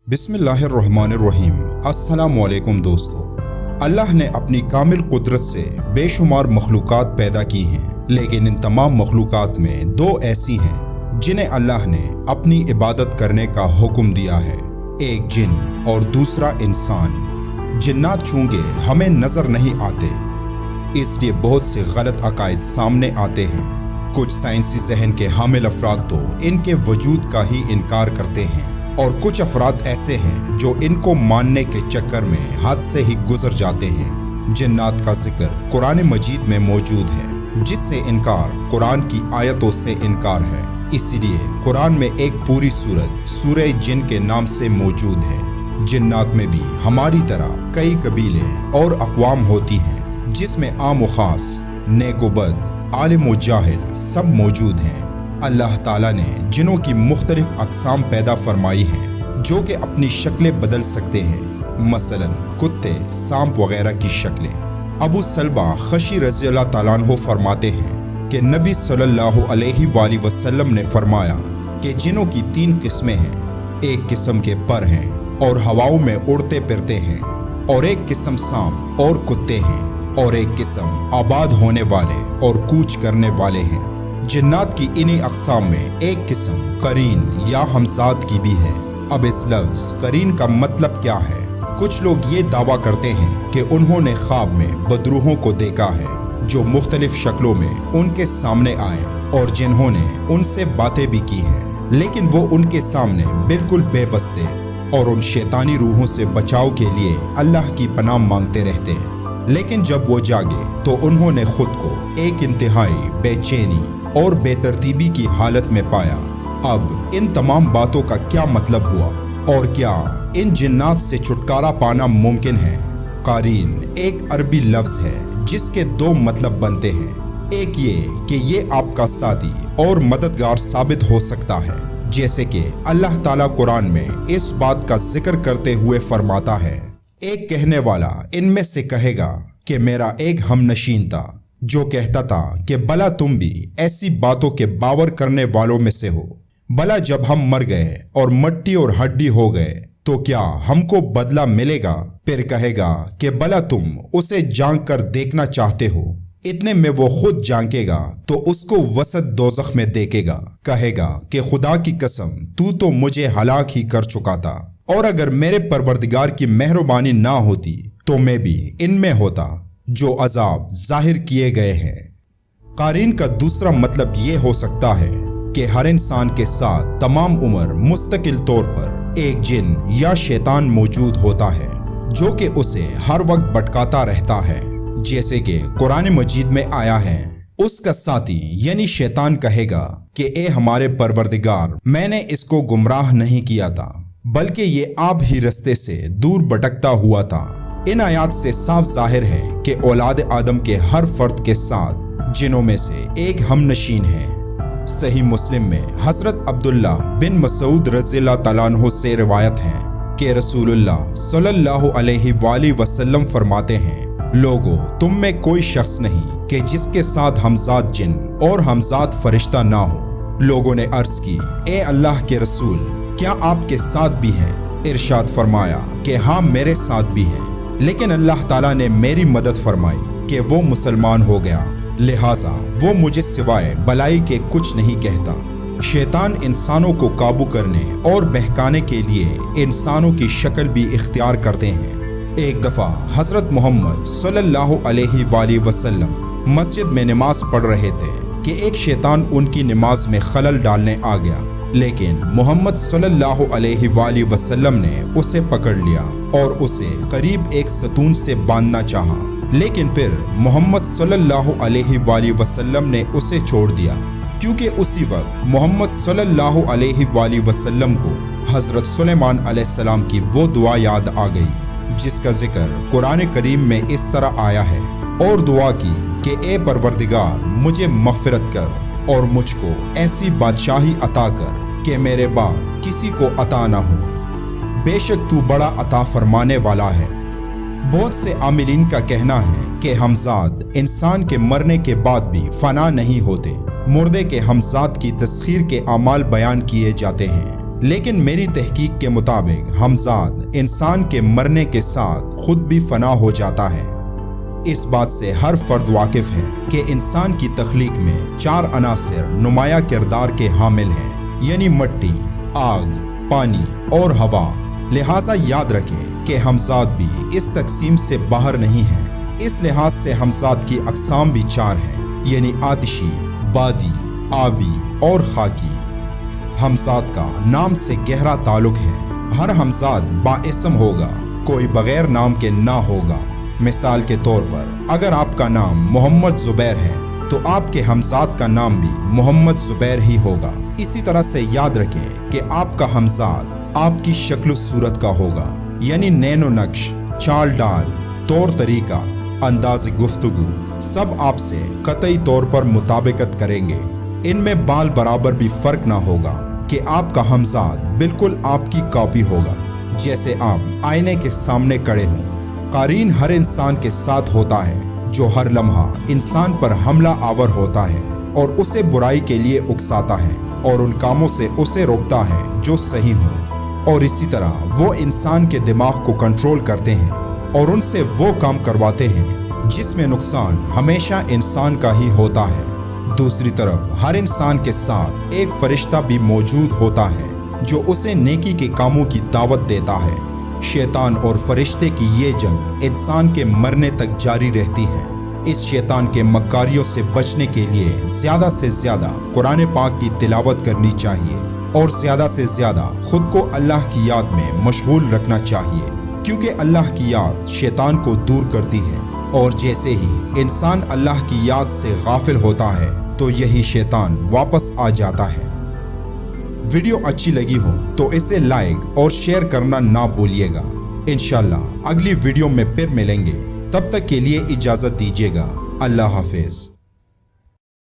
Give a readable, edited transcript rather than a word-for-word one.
بسم اللہ الرحمن الرحیم۔ السلام علیکم دوستو۔ اللہ نے اپنی کامل قدرت سے بے شمار مخلوقات پیدا کی ہیں، لیکن ان تمام مخلوقات میں دو ایسی ہیں جنہیں اللہ نے اپنی عبادت کرنے کا حکم دیا ہے، ایک جن اور دوسرا انسان۔ جنات چونکہ ہمیں نظر نہیں آتے، اس لیے بہت سے غلط عقائد سامنے آتے ہیں۔ کچھ سائنسی ذہن کے حامل افراد تو ان کے وجود کا ہی انکار کرتے ہیں، اور کچھ افراد ایسے ہیں جو ان کو ماننے کے چکر میں حد سے ہی گزر جاتے ہیں۔ جنات کا ذکر قرآن مجید میں موجود ہے، جس سے انکار قرآن کی آیتوں سے انکار ہے۔ اسی لیے قرآن میں ایک پوری سورت سورہ جن کے نام سے موجود ہے۔ جنات میں بھی ہماری طرح کئی قبیلے اور اقوام ہوتی ہیں، جس میں عام و خاص، نیک و بد، عالم و جاہل سب موجود ہیں۔ اللہ تعالیٰ نے جنوں کی مختلف اقسام پیدا فرمائی ہیں جو کہ اپنی شکلیں بدل سکتے ہیں، مثلا کتے، سانپ وغیرہ کی شکلیں۔ ابو سلمہ خشی رضی اللہ تعالیٰ عنہ فرماتے ہیں کہ نبی صلی اللہ علیہ وآلہ وسلم نے فرمایا کہ جنوں کی 3 قسمیں ہیں، ایک قسم کے پر ہیں اور ہواؤں میں اڑتے پھرتے ہیں، اور ایک قسم سانپ اور کتے ہیں، اور ایک قسم آباد ہونے والے اور کوچ کرنے والے ہیں۔ جنات کی انہی اقسام میں ایک قسم قرین یا ہمزاد کی بھی ہے۔ اب اس لفظ قرین کا مطلب کیا ہے؟ کچھ لوگ یہ دعویٰ کرتے ہیں کہ انہوں نے خواب میں بدروحوں کو دیکھا ہے جو مختلف شکلوں میں ان کے سامنے آئے اور جنہوں نے ان سے باتیں بھی کی ہیں، لیکن وہ ان کے سامنے بالکل بے بس تھے اور ان شیطانی روحوں سے بچاؤ کے لیے اللہ کی پناہ مانگتے رہتے ہیں۔ لیکن جب وہ جاگے تو انہوں نے خود کو ایک انتہائی بے چینی اور بے ترتیبی کی حالت میں پایا۔ اب ان تمام باتوں کا کیا مطلب ہوا، اور کیا ان جنات سے چھٹکارا پانا ممکن ہے؟ قارین ایک عربی لفظ ہے جس کے 2 مطلب بنتے ہیں۔ ایک یہ کہ یہ آپ کا ساتھی اور مددگار ثابت ہو سکتا ہے، جیسے کہ اللہ تعالیٰ قرآن میں اس بات کا ذکر کرتے ہوئے فرماتا ہے، ایک کہنے والا ان میں سے کہے گا کہ میرا ایک ہم نشین تھا جو کہتا تھا کہ بھلا تم بھی ایسی باتوں کے باور کرنے والوں میں سے ہو؟ بھلا جب ہم مر گئے اور مٹی اور ہڈی ہو گئے تو کیا ہم کو بدلہ ملے گا؟ پھر کہے گا کہ بھلا تم اسے جانچ کر دیکھنا چاہتے ہو؟ اتنے میں وہ خود جانچے گا تو اس کو وسط دوزخ میں دیکھے گا، کہے گا کہ خدا کی قسم تو مجھے ہلاک ہی کر چکا تھا، اور اگر میرے پروردگار کی مہربانی نہ ہوتی تو میں بھی ان میں ہوتا جو عذاب ظاہر کیے گئے ہیں۔ قارین کا دوسرا مطلب یہ ہو سکتا ہے کہ ہر انسان کے ساتھ تمام عمر مستقل طور پر ایک جن یا شیطان موجود ہوتا ہے جو کہ اسے ہر وقت بھٹکاتا رہتا ہے، جیسے کہ قرآن مجید میں آیا ہے، اس کا ساتھی یعنی شیطان کہے گا کہ اے ہمارے پروردگار، میں نے اس کو گمراہ نہیں کیا تھا بلکہ یہ آپ ہی رستے سے دور بھٹکتا ہوا تھا۔ ان آیات سے صاف ظاہر ہے کہ اولاد آدم کے ہر فرد کے ساتھ جنوں میں سے ایک ہم نشین ہے۔ صحیح مسلم میں حضرت عبداللہ بن مسعود رضی اللہ تعالیٰ عنہ سے روایت ہے کہ رسول اللہ صلی اللہ علیہ وآلہ وسلم فرماتے ہیں، لوگو تم میں کوئی شخص نہیں کہ جس کے ساتھ ہمزاد جن اور ہمزاد فرشتہ نہ ہو۔ لوگوں نے عرض کی، اے اللہ کے رسول، کیا آپ کے ساتھ بھی ہیں؟ ارشاد فرمایا کہ ہاں میرے ساتھ بھی ہیں، لیکن اللہ تعالیٰ نے میری مدد فرمائی کہ وہ مسلمان ہو گیا، لہٰذا وہ مجھے سوائے بلائی کے کچھ نہیں کہتا۔ شیطان انسانوں کو قابو کرنے اور بہکانے کے لیے انسانوں کی شکل بھی اختیار کرتے ہیں۔ ایک دفعہ حضرت محمد صلی اللہ علیہ وآلہ وسلم مسجد میں نماز پڑھ رہے تھے کہ ایک شیطان ان کی نماز میں خلل ڈالنے آ گیا، لیکن محمد صلی اللہ علیہ وآلہ وسلم نے اسے پکڑ لیا اور اسے قریب ایک ستون سے باندھنا چاہا، لیکن پھر محمد صلی اللہ علیہ وآلہ وسلم نے اسے چھوڑ دیا، کیونکہ اسی وقت محمد صلی اللہ علیہ وآلہ وسلم کو حضرت سلیمان علیہ السلام کی وہ دعا یاد آ گئی جس کا ذکر قرآن کریم میں اس طرح آیا ہے، اور دعا کی کہ اے پروردگار، مجھے مغفرت کر اور مجھ کو ایسی بادشاہی عطا کر کہ میرے بعد کسی کو عطا نہ ہو، بے شک تو بڑا عطا فرمانے والا ہے۔ بہت سے عاملین کا کہنا ہے کہ ہمزاد انسان کے مرنے کے بعد بھی فنا نہیں ہوتے، مردے کے ہمزاد کی تسخیر کے اعمال بیان کیے جاتے ہیں۔ لیکن میری تحقیق کے مطابق ہمزاد انسان کے مرنے کے ساتھ خود بھی فنا ہو جاتا ہے۔ اس بات سے ہر فرد واقف ہے کہ انسان کی تخلیق میں 4 عناصر نمایاں کردار کے حامل ہیں، یعنی مٹی، آگ، پانی اور ہوا۔ لہٰذا یاد رکھیں کہ ہمزاد بھی اس تقسیم سے باہر نہیں ہیں۔ اس لحاظ سے ہمزاد کی اقسام بھی 4 ہیں، یعنی آتشی، بادی، آبی اور خاکی۔ ہمزاد کا نام سے گہرا تعلق ہے۔ ہر ہمزاد بااسم ہوگا، کوئی بغیر نام کے نہ ہوگا۔ مثال کے طور پر اگر آپ کا نام محمد زبیر ہے تو آپ کے ہمزاد کا نام بھی محمد زبیر ہی ہوگا۔ اسی طرح سے یاد رکھیں کہ آپ کا ہمزاد آپ کی شکل و صورت کا ہوگا، یعنی نین و نقش، چال ڈال، طور طریقہ، انداز گفتگو سب آپ سے قطعی طور پر مطابقت کریں گے۔ ان میں بال برابر بھی فرق نہ ہوگا کہ آپ کا ہمزاد بالکل آپ کی کاپی ہوگا، جیسے آپ آئینے کے سامنے کھڑے ہوں۔ قارین ہر انسان کے ساتھ ہوتا ہے جو ہر لمحہ انسان پر حملہ آور ہوتا ہے اور اسے برائی کے لیے اکساتا ہے اور ان کاموں سے اسے روکتا ہے جو صحیح ہوں، اور اسی طرح وہ انسان کے دماغ کو کنٹرول کرتے ہیں اور ان سے وہ کام کرواتے ہیں جس میں نقصان ہمیشہ انسان کا ہی ہوتا ہے۔ دوسری طرف ہر انسان کے ساتھ ایک فرشتہ بھی موجود ہوتا ہے جو اسے نیکی کے کاموں کی دعوت دیتا ہے۔ شیطان اور فرشتے کی یہ جنگ انسان کے مرنے تک جاری رہتی ہے۔ اس شیطان کے مکاریوں سے بچنے کے لیے زیادہ سے زیادہ قرآن پاک کی تلاوت کرنی چاہیے اور زیادہ سے زیادہ خود کو اللہ کی یاد میں مشغول رکھنا چاہیے، کیونکہ اللہ کی یاد شیطان کو دور کرتی ہے، اور جیسے ہی انسان اللہ کی یاد سے غافل ہوتا ہے تو یہی شیطان واپس آ جاتا ہے۔ ویڈیو اچھی لگی ہو تو اسے لائک اور شیئر کرنا نہ بھولیے گا۔ انشاءاللہ اگلی ویڈیو میں پھر ملیں گے، تب تک کے لیے اجازت دیجیے گا۔ اللہ حافظ۔